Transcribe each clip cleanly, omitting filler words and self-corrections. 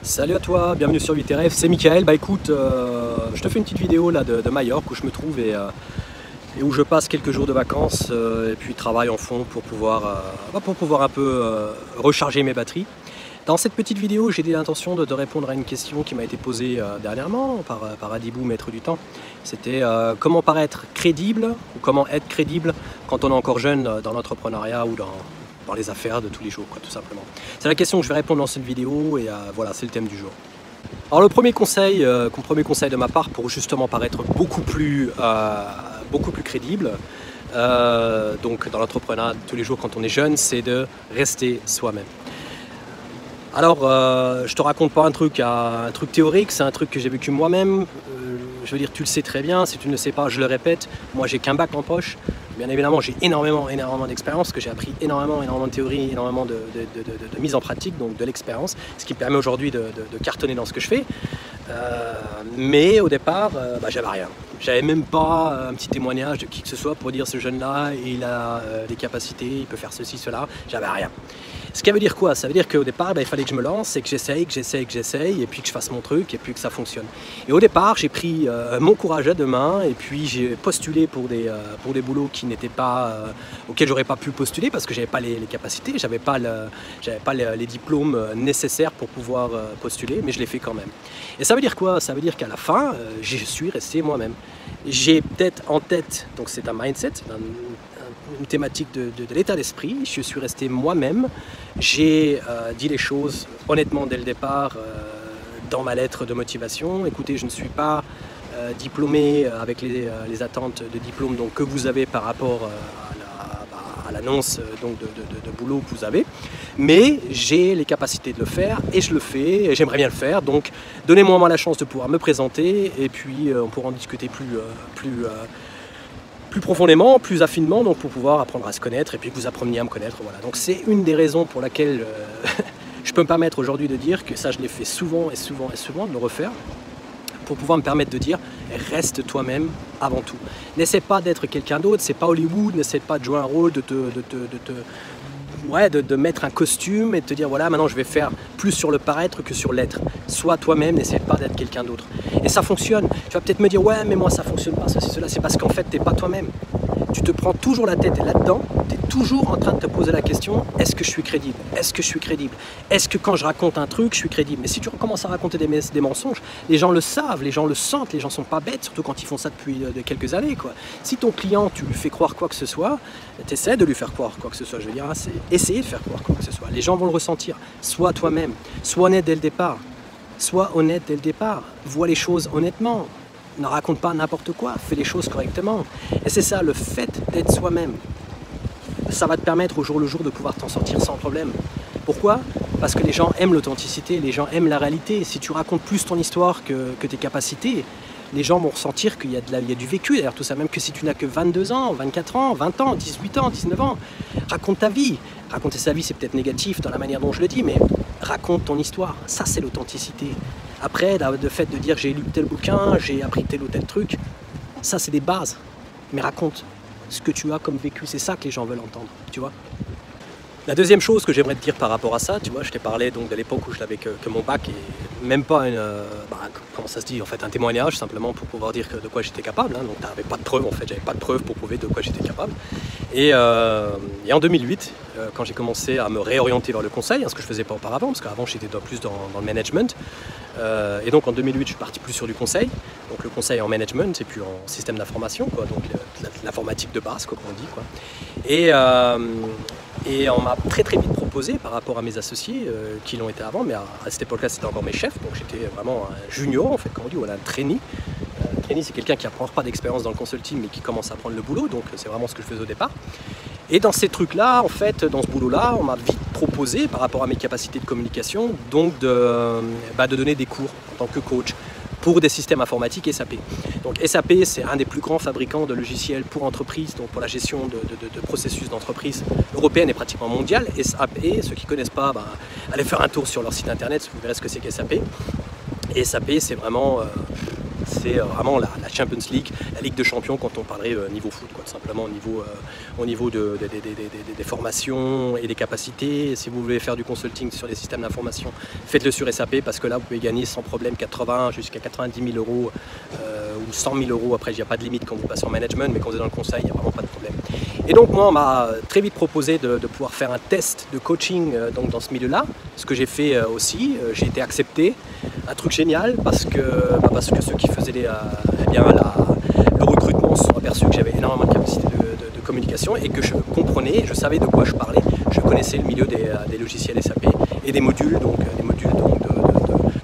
Salut à toi, bienvenue sur 8RF, c'est Michael. Bah écoute, je te fais une petite vidéo là de Majorque où je me trouve et où je passe quelques jours de vacances et puis travaille en fond pour pouvoir un peu recharger mes batteries. Dans cette petite vidéo, j'ai l'intention de répondre à une question qui m'a été posée dernièrement par Adibou, maître du temps. C'était comment paraître crédible ou comment être crédible quand on est encore jeune dans l'entrepreneuriat ou dans les affaires de tous les jours, quoi, tout simplement. C'est la question que je vais répondre dans cette vidéo et voilà, c'est le thème du jour. Alors le premier conseil de ma part pour justement paraître beaucoup plus crédible, donc dans l'entrepreneuriat de tous les jours quand on est jeune, c'est de rester soi-même. Alors, je te raconte pas un truc théorique, c'est un truc que j'ai vécu moi-même. Je veux dire, tu le sais très bien, si tu ne le sais pas, je le répète, moi j'ai qu'un bac en poche. Bien évidemment, j'ai énormément d'expérience, parce que j'ai appris énormément de théorie, énormément de mise en pratique, donc de l'expérience, ce qui me permet aujourd'hui de cartonner dans ce que je fais. Mais au départ, j'avais rien. J'avais même pas un petit témoignage de qui que ce soit pour dire ce jeune-là, il a des capacités, il peut faire ceci, cela. J'avais rien. Ce qui veut dire quoi? Ça veut dire qu'au départ, il fallait que je me lance et que j'essaye, et puis que je fasse mon truc, et puis que ça fonctionne. Et au départ, j'ai pris mon courage à deux mains, et puis j'ai postulé pour des boulots qui n'étaient pas, auxquels j'aurais pas pu postuler, parce que j'avais pas les capacités, j'avais pas les diplômes nécessaires pour pouvoir postuler, mais je l'ai fait quand même. Et ça veut dire quoi? Ça veut dire qu'à la fin, je suis resté moi-même. J'ai peut-être en tête, donc c'est un mindset, une thématique de l'état d'esprit, je suis resté moi-même, j'ai dit les choses honnêtement dès le départ dans ma lettre de motivation. Écoutez, je ne suis pas diplômé avec les attentes de diplôme donc, que vous avez par rapport à l'annonce de boulot que vous avez, mais j'ai les capacités de le faire et je le fais et j'aimerais bien le faire, donc donnez-moi moi la chance de pouvoir me présenter et puis on pourra en discuter plus profondément, plus affinement, donc pour pouvoir apprendre à se connaître et puis que vous appreniez à me connaître. Voilà. Donc c'est une des raisons pour laquelle je peux me permettre aujourd'hui de dire que ça je l'ai fait souvent, de le refaire, pour pouvoir me permettre de dire reste toi-même avant tout. N'essaie pas d'être quelqu'un d'autre, c'est pas Hollywood, n'essaie pas de jouer un rôle, de mettre un costume et de te dire voilà maintenant je vais faire plus sur le paraître que sur l'être. Sois toi-même, n'essaie pas d'être quelqu'un d'autre. Et ça fonctionne. Tu vas peut-être me dire ouais mais moi ça fonctionne pas, ceci, cela. C'est parce qu'en fait t'es pas toi-même. Tu te prends toujours la tête là-dedans, tu es toujours en train de te poser la question, est-ce que je suis crédible? Est-ce que je suis crédible? Est-ce que quand je raconte un truc, je suis crédible? Mais si tu recommences à raconter des mensonges, les gens le savent, les gens le sentent, les gens sont pas bêtes, surtout quand ils font ça depuis quelques années, quoi. Si ton client, tu lui fais croire quoi que ce soit, tu essaies de lui faire croire quoi que ce soit, je veux dire, c'est essayer de faire croire quoi que ce soit. Les gens vont le ressentir. Sois toi-même, sois honnête dès le départ. Sois honnête dès le départ, vois les choses honnêtement. Ne raconte pas n'importe quoi, fais les choses correctement. Et c'est ça, le fait d'être soi-même. Ça va te permettre au jour le jour de pouvoir t'en sortir sans problème. Pourquoi? Parce que les gens aiment l'authenticité, les gens aiment la réalité. Si tu racontes plus ton histoire que tes capacités, les gens vont ressentir qu'il y a du vécu derrière tout ça, même que si tu n'as que 22 ans, 24 ans, 20 ans, 18 ans, 19 ans. Raconte ta vie. Raconter sa vie, c'est peut-être négatif dans la manière dont je le dis, mais raconte ton histoire. Ça, c'est l'authenticité. Après, le fait de dire j'ai lu tel bouquin, j'ai appris tel ou tel truc, ça c'est des bases. Mais raconte ce que tu as comme vécu, c'est ça que les gens veulent entendre, tu vois. La deuxième chose que j'aimerais te dire par rapport à ça, tu vois, je t'ai parlé donc de l'époque où je n'avais que mon bac et même pas comment ça se dit, en fait, un témoignage simplement pour pouvoir dire de quoi j'étais capable. Hein, donc tu n'avais pas de preuve, en fait, j'avais pas de preuve pour prouver de quoi j'étais capable. Et en 2008, quand j'ai commencé à me réorienter vers le conseil, hein, ce que je faisais pas auparavant, parce qu'avant j'étais plus dans le management. Et donc en 2008, je suis parti plus sur du conseil, donc le conseil en management et puis en système d'information, quoi, donc l'informatique de base, quoi, comme on dit, quoi. Et on m'a très vite proposé par rapport à mes associés qui l'ont été avant, mais à cette époque-là c'était encore mes chefs, donc j'étais vraiment un junior en fait, comme on dit, ou un trainee. Un trainee c'est quelqu'un qui n'a pas d'expérience dans le consulting mais qui commence à prendre le boulot, donc c'est vraiment ce que je faisais au départ. Et dans ces trucs-là, en fait, dans ce boulot-là, on m'a vite proposé par rapport à mes capacités de communication, donc de donner des cours en tant que coach pour des systèmes informatiques SAP. Donc SAP, c'est un des plus grands fabricants de logiciels pour entreprises, donc pour la gestion de processus d'entreprise européenne et pratiquement mondiale. SAP, ceux qui ne connaissent pas, allez faire un tour sur leur site internet, vous verrez ce que c'est qu'SAP. Et SAP, c'est vraiment la Champions League, la Ligue de Champions quand on parlerait niveau foot, quoi, tout simplement au niveau des formations et des capacités. Si vous voulez faire du consulting sur les systèmes d'information, faites-le sur SAP parce que là vous pouvez gagner sans problème 80 jusqu'à 90 000 euros ou 100 000 euros. Après, il n'y a pas de limite quand vous passez en management, mais quand vous êtes dans le conseil, il n'y a vraiment pas de problème. Et donc moi, on m'a très vite proposé de pouvoir faire un test de coaching donc dans ce milieu-là, ce que j'ai fait aussi. J'ai été accepté, un truc génial parce que ceux qui faisaient le recrutement se sont aperçus que j'avais énormément de capacité de communication et que je comprenais, je savais de quoi je parlais, je connaissais le milieu des logiciels SAP et des modules, donc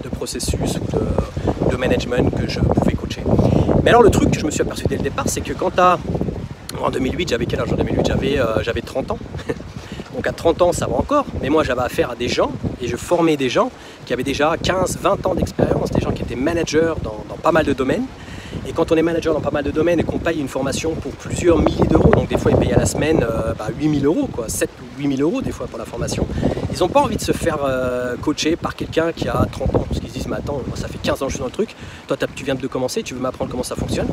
de processus ou de management que je pouvais coacher. Mais alors le truc que je me suis aperçu dès le départ, c'est que en 2008, j'avais quel âge en 2008 ? J'avais 30 ans. Donc à 30 ans, ça va encore, mais moi j'avais affaire à des gens et je formais des gens qui avaient déjà 15-20 ans d'expérience, des gens qui étaient managers dans pas mal de domaines. Et quand on est manager dans pas mal de domaines et qu'on paye une formation pour plusieurs milliers d'euros, donc des fois ils payent à la semaine 8 000 euros, 7 ou 8 000 euros des fois pour la formation, ils n'ont pas envie de se faire coacher par quelqu'un qui a 30 ans, parce qu'ils se disent mais attends, moi, ça fait 15 ans que je suis dans le truc, toi tu viens de commencer, tu veux m'apprendre comment ça fonctionne.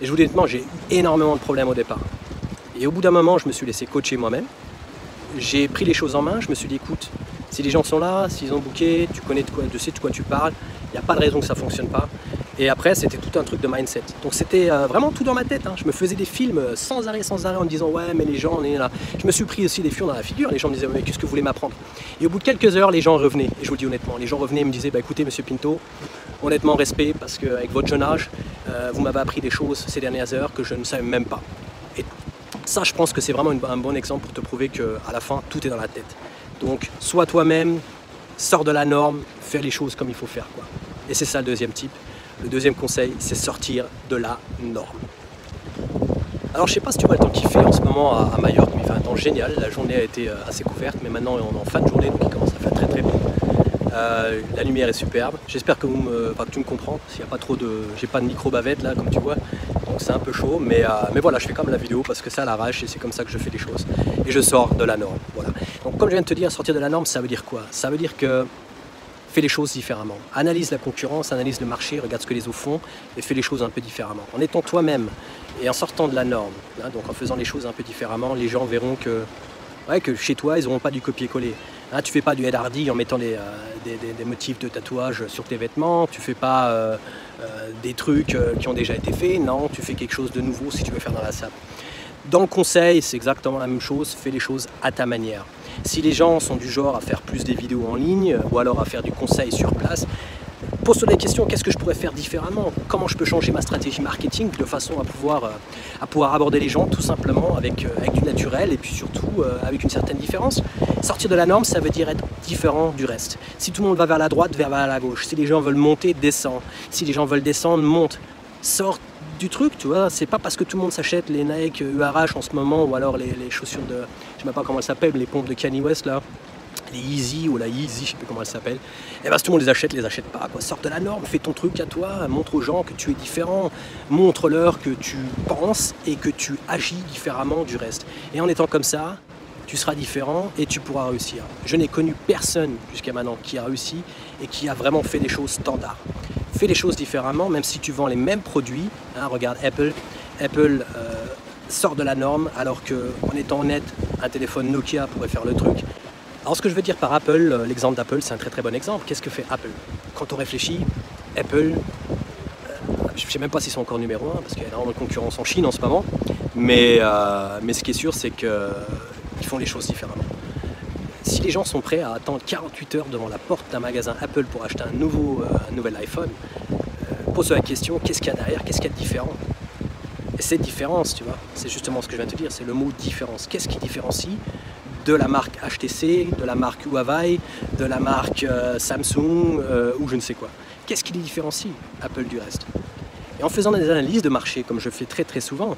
Et je vous dis honnêtement, j'ai eu énormément de problèmes au départ. Et au bout d'un moment, je me suis laissé coacher moi-même. J'ai pris les choses en main, je me suis dit écoute, si les gens sont là, s'ils ont booké, tu sais de quoi tu parles, il n'y a pas de raison que ça ne fonctionne pas. Et après, c'était tout un truc de mindset. Donc c'était vraiment tout dans ma tête. Je me faisais des films sans arrêt en me disant ouais mais les gens, on est là. Je me suis pris aussi des fions dans la figure, les gens me disaient mais qu'est-ce que vous voulez m'apprendre ? Et au bout de quelques heures, les gens revenaient. Et je vous le dis honnêtement, les gens revenaient et me disaient écoutez monsieur Pinto, honnêtement respect parce qu'avec votre jeune âge, vous m'avez appris des choses ces dernières heures que je ne savais même pas. Et ça, je pense que c'est vraiment un bon exemple pour te prouver qu'à la fin, tout est dans la tête. Donc, sois toi-même, sors de la norme, fais les choses comme il faut faire, quoi. Et c'est ça le deuxième type. Le deuxième conseil, c'est sortir de la norme. Alors, je sais pas si tu vois le temps qu'il fait en ce moment à Majorque, mais il fait un temps génial. La journée a été assez couverte, mais maintenant, on est en fin de journée, donc il commence à faire très très beau. La lumière est superbe. J'espère que tu me comprends. S'il y a pas trop j'ai pas de micro bavette là, comme tu vois. Donc c'est un peu chaud, mais voilà, je fais quand même la vidéo parce que c'est à l'arrache et c'est comme ça que je fais les choses. Et je sors de la norme. Voilà. Donc comme je viens de te dire, sortir de la norme, ça veut dire quoi ? Ça veut dire que fais les choses différemment. Analyse la concurrence, analyse le marché, regarde ce que les autres font et fais les choses un peu différemment. En étant toi-même et en sortant de la norme, donc en faisant les choses un peu différemment, les gens verront que chez toi, ils n'auront pas du copier-coller. Tu fais pas du Ed Hardy en mettant des motifs de tatouage sur tes vêtements, tu fais pas des trucs qui ont déjà été faits, non, tu fais quelque chose de nouveau si tu veux faire dans la SAP. Dans le conseil, c'est exactement la même chose, fais les choses à ta manière. Si les gens sont du genre à faire plus des vidéos en ligne ou alors à faire du conseil sur place, pose-toi la question, qu'est-ce que je pourrais faire différemment ? Comment je peux changer ma stratégie marketing de façon à pouvoir aborder les gens tout simplement avec du naturel et puis surtout avec une certaine différence. Sortir de la norme, ça veut dire être différent du reste. Si tout le monde va vers la droite, vers la gauche. Si les gens veulent monter, descends. Si les gens veulent descendre, monte. Sors du truc, tu vois. C'est pas parce que tout le monde s'achète les Nike URH en ce moment ou alors les chaussures de, je sais même pas comment elles s'appellent, les pompes de Kanye West là. Les Yeezy ou la Yeezy, je sais plus comment elle s'appelle, et si tout le monde les achète pas, quoi. Sors de la norme, fais ton truc à toi, montre aux gens que tu es différent, montre-leur que tu penses et que tu agis différemment du reste. Et en étant comme ça, tu seras différent et tu pourras réussir. Je n'ai connu personne jusqu'à maintenant qui a réussi et qui a vraiment fait des choses standards. Fais les choses différemment, même si tu vends les mêmes produits. Regarde Apple. Apple sort de la norme alors qu'en étant honnête, un téléphone Nokia pourrait faire le truc. Alors ce que je veux dire par Apple, l'exemple d'Apple, c'est un très très bon exemple. Qu'est-ce que fait Apple ? Quand on réfléchit, Apple, je ne sais même pas s'ils sont encore numéro 1 parce qu'il y a énormément de concurrence en Chine en ce moment, mais ce qui est sûr, c'est qu'ils font les choses différemment. Si les gens sont prêts à attendre 48 heures devant la porte d'un magasin Apple pour acheter un nouvel iPhone, pose-toi la question, qu'est-ce qu'il y a derrière, qu'est-ce qu'il y a de différent ? Et cette différence, tu vois, c'est justement ce que je viens de te dire, c'est le mot différence. Qu'est-ce qui différencie de la marque HTC, de la marque Huawei, de la marque Samsung ou je ne sais quoi. Qu'est-ce qui les différencie, Apple, du reste ? Et en faisant des analyses de marché, comme je fais très très souvent,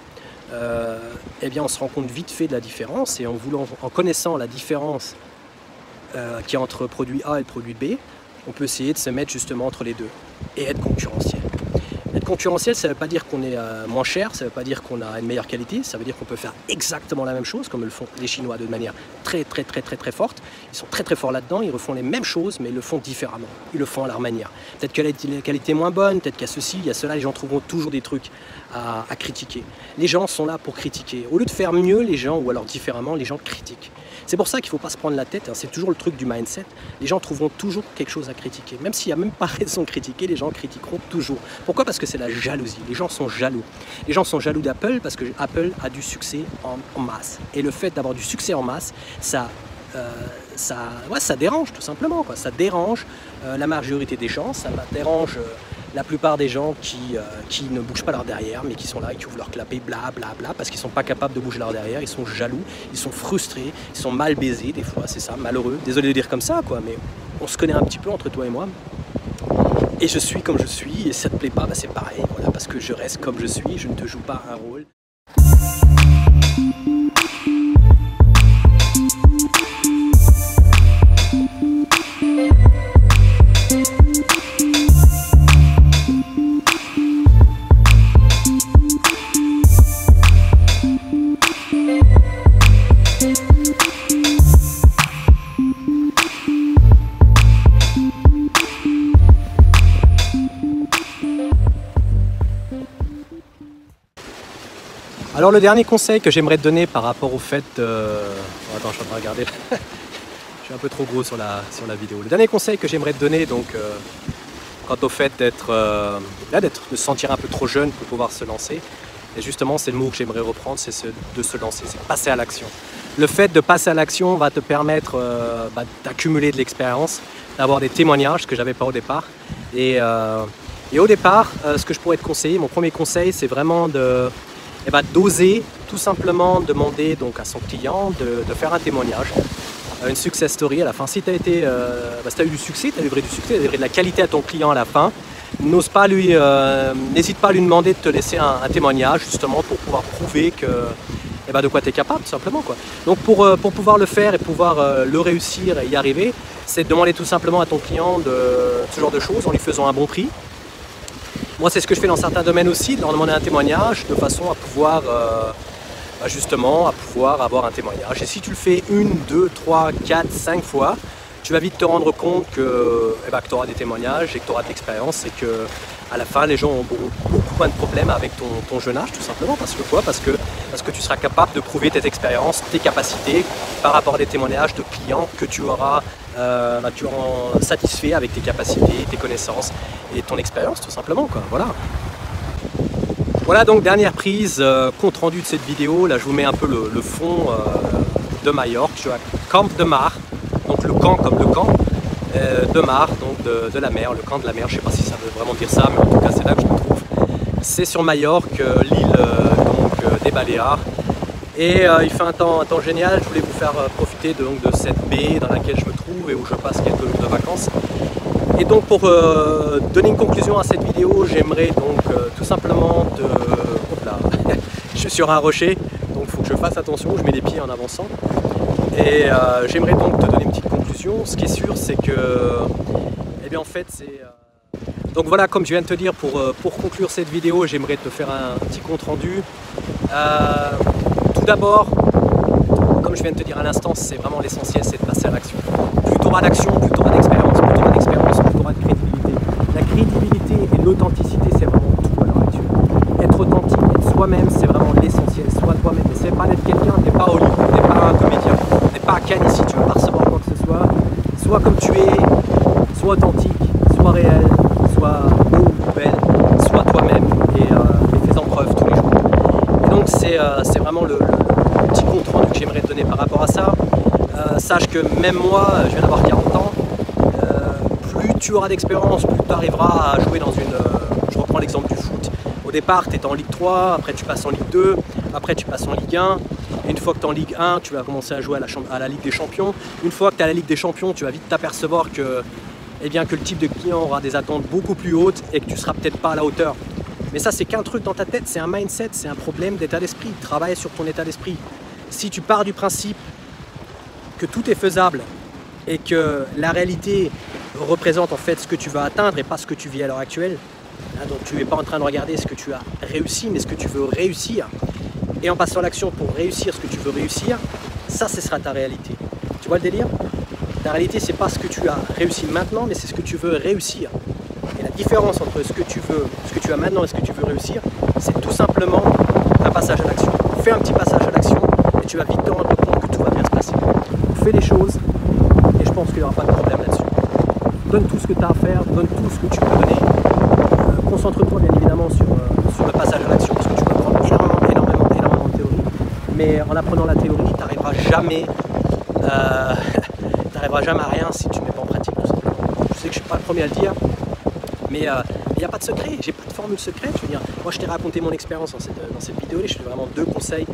on se rend compte vite fait de la différence et en connaissant la différence qu'il y a entre produit A et produit B, on peut essayer de se mettre justement entre les deux et être concurrentiel. Être concurrentiel, ça ne veut pas dire qu'on est moins cher, ça ne veut pas dire qu'on a une meilleure qualité, ça veut dire qu'on peut faire exactement la même chose, comme le font les Chinois de manière très forte. Ils sont très forts là-dedans, ils refont les mêmes choses, mais ils le font différemment. Ils le font à leur manière. Peut-être que la qualité est moins bonne, peut-être qu'il y a ceci, il y a cela, les gens trouveront toujours des trucs à critiquer. Les gens sont là pour critiquer. Au lieu de faire mieux les gens, ou alors différemment, les gens critiquent. C'est pour ça qu'il ne faut pas se prendre la tête, hein. C'est toujours le truc du mindset. Les gens trouveront toujours quelque chose à critiquer. Même s'il n'y a même pas raison de critiquer, les gens critiqueront toujours. Pourquoi? Parce que c'est la jalousie. Les gens sont jaloux. Les gens sont jaloux d'Apple parce que Apple a du succès en masse. Et le fait d'avoir du succès en masse, ça dérange tout simplement, quoi. Ça dérange la majorité des gens, ça dérange la plupart des gens qui ne bougent pas leur derrière, mais qui sont là et qui ouvrent leur clapet, bla bla bla, parce qu'ils ne sont pas capables de bouger leur derrière, ils sont jaloux, ils sont frustrés, ils sont mal baisés des fois, c'est ça, malheureux. Désolé de dire comme ça, quoi, mais on se connaît un petit peu entre toi et moi. Et je suis comme je suis, et si ça te plaît pas, bah c'est pareil, voilà, parce que je reste comme je suis, je ne te joue pas un rôle. Alors le dernier conseil que j'aimerais te donner par rapport au fait de... Attends, je suis en train de regarder. Je suis un peu trop gros sur la vidéo. Le dernier conseil que j'aimerais te donner, donc, quant au fait de se sentir un peu trop jeune pour pouvoir se lancer, et justement c'est le mot que j'aimerais reprendre, c'est de se lancer, c'est passer à l'action. Le fait de passer à l'action va te permettre d'accumuler de l'expérience, d'avoir des témoignages, ce que j'avais pas au départ. Et au départ, ce que je pourrais te conseiller, mon premier conseil, c'est vraiment d'oser tout simplement demander donc à son client de faire un témoignage, une success story à la fin. Si tu as eu du succès, tu as livré du succès, tu as livré de la qualité à ton client à la fin, n'hésite pas à lui demander de te laisser un témoignage justement pour pouvoir prouver de quoi tu es capable tout simplement, quoi. Donc pour pouvoir le faire et pouvoir le réussir et y arriver, c'est de demander tout simplement à ton client ce genre de choses en lui faisant un bon prix. Moi, c'est ce que je fais dans certains domaines aussi, de leur demander un témoignage de façon à pouvoir avoir un témoignage. Et si tu le fais 1, 2, 3, 4, 5 fois, tu vas vite te rendre compte que tu auras des témoignages et que tu auras de l'expérience et que à la fin, les gens ont beaucoup moins de problèmes avec ton jeune âge, tout simplement. Parce que quoi? Parce que tu seras capable de prouver tes expériences, tes capacités par rapport à des témoignages de clients que tu auras satisfait avec tes capacités, tes connaissances et ton expérience, tout simplement, quoi. Voilà donc dernière prise, compte rendu de cette vidéo. Là, je vous mets un peu le fond de Majorque. Je suis à Camp de Mar, donc le camp comme le camp de Mar, donc de la mer, le camp de la mer. Je ne sais pas si ça veut vraiment dire ça, mais en tout cas, c'est là que je me trouve. C'est sur Majorque, l'île des Baléares. Et il fait un temps génial. Je voulais vous faire profiter de cette baie dans laquelle je me trouve et où je passe quelques jours de vacances. Et donc pour donner une conclusion à cette vidéo, j'aimerais donc tout simplement Hop là, je suis sur un rocher, donc il faut que je fasse attention, je mets les pieds en avançant. Et j'aimerais donc te donner une petite conclusion. Ce qui est sûr, c'est que, en fait, c'est... Donc voilà, comme je viens de te dire, pour conclure cette vidéo, j'aimerais te faire un petit compte rendu. Tout d'abord, comme je viens de te dire à l'instant, c'est vraiment l'essentiel, c'est de passer à l'action. Plus tu auras d'action, plus tu auras d'expérience, plus tu auras d'expérience, plus tu auras de crédibilité. La crédibilité et l'authenticité, c'est vraiment tout à l'heure actuelle. Être authentique, être soi-même, c'est vraiment l'essentiel. Sois toi-même. N'essaie pas d'être quelqu'un, t'es pas Hollywood, t'es pas un comédien, t'es pas à Cannes ici, tu veux pas recevoir quoi que ce soit. Sois comme tu es, sois authentique, sois réel, sois beau ou belle, sois toi-même et fais-en preuve tous les jours. Et donc c'est vraiment le petit compte rendu que j'aimerais te donner par rapport à ça. Sache que même moi, je viens d'avoir 40 ans, plus tu auras d'expérience, plus tu arriveras à jouer dans une... je reprends l'exemple du foot. Au départ, tu es en Ligue 3, après tu passes en Ligue 2, après tu passes en Ligue 1. Et une fois que tu es en Ligue 1, tu vas commencer à jouer à la Ligue des Champions. Une fois que tu es à la Ligue des Champions, tu vas vite t'apercevoir que le type de client aura des attentes beaucoup plus hautes et que tu ne seras peut-être pas à la hauteur. Mais ça, c'est qu'un truc dans ta tête, c'est un mindset, c'est un problème d'état d'esprit. Travaille sur ton état d'esprit. Si tu pars du principe que tout est faisable et que la réalité représente en fait ce que tu vas atteindre et pas ce que tu vis à l'heure actuelle, Donc tu n'es pas en train de regarder ce que tu as réussi, mais ce que tu veux réussir. Et en passant à l'action pour réussir ce que tu veux réussir, ça, ce sera ta réalité. Tu vois le délire? Ta réalité, c'est pas ce que tu as réussi maintenant, mais c'est ce que tu veux réussir. Et la différence entre ce que tu as maintenant et ce que tu veux réussir, c'est tout simplement un passage à l'action. Fais un petit passage à l'action et tu vas vite te rendre compte que tout va bien se passer. Fais les choses et je pense qu'il n'y aura pas de problème là-dessus. Donne tout ce que tu as à faire, donne tout ce que tu peux donner. Concentre-toi bien évidemment sur le passage à l'action, parce que tu peux apprendre énormément de théorie. Mais en apprenant la théorie, tu n'arriveras jamais à rien si tu ne mets pas en pratique tout simplement. Je sais que je ne suis pas le premier à le dire, mais il n'y a pas de secret, j'ai pas de formule secrète. Je veux dire, moi je t'ai raconté mon expérience dans cette vidéo, je te donne vraiment 2 conseils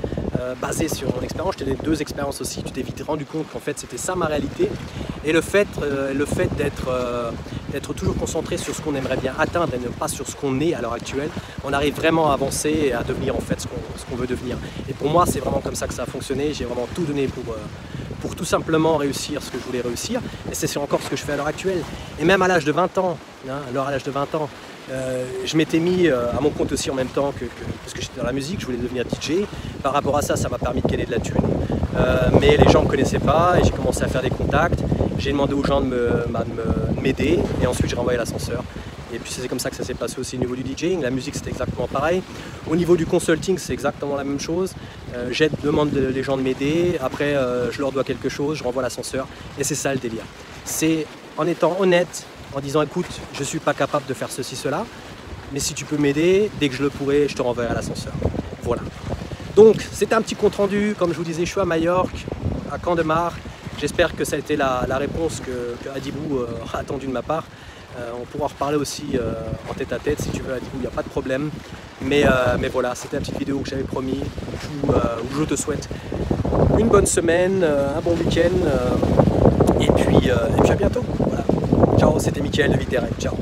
basés sur mon expérience. Je t'ai donné 2 expériences aussi, tu t'es vite rendu compte qu'en fait c'était ça ma réalité. Et le fait d'être toujours concentré sur ce qu'on aimerait bien atteindre et ne pas sur ce qu'on est à l'heure actuelle, on arrive vraiment à avancer et à devenir en fait ce qu'on veut devenir. Et pour moi c'est vraiment comme ça que ça a fonctionné, j'ai vraiment tout donné pour tout simplement réussir ce que je voulais réussir, et c'est encore ce que je fais à l'heure actuelle. Et même à l'âge de 20 ans, je m'étais mis à mon compte aussi en même temps parce que j'étais dans la musique, je voulais devenir DJ. Par rapport à ça, ça m'a permis de gagner de la thune. Mais les gens ne me connaissaient pas et j'ai commencé à faire des contacts. J'ai demandé aux gens de m'aider et ensuite j'ai renvoyé l'ascenseur. Et puis c'est comme ça que ça s'est passé aussi au niveau du DJing. La musique c'était exactement pareil. Au niveau du consulting c'est exactement la même chose. Demande les gens de m'aider, après je leur dois quelque chose, je renvoie l'ascenseur. Et c'est ça le délire. C'est en étant honnête, en disant écoute, je ne suis pas capable de faire ceci, cela, mais si tu peux m'aider, dès que je le pourrai, je te renverrai à l'ascenseur. Voilà. Donc c'était un petit compte rendu, comme je vous disais, je suis à Majorque, à Camp de Mars. J'espère que ça a été la réponse que Adibou a attendue de ma part. On pourra en reparler aussi en tête à tête si tu veux, Adibou, il n'y a pas de problème. Mais voilà, c'était la petite vidéo que j'avais promis, où je te souhaite une bonne semaine, un bon week-end, et puis à bientôt. Voilà. Ciao, c'était Mickaël de Viterrec. Ciao.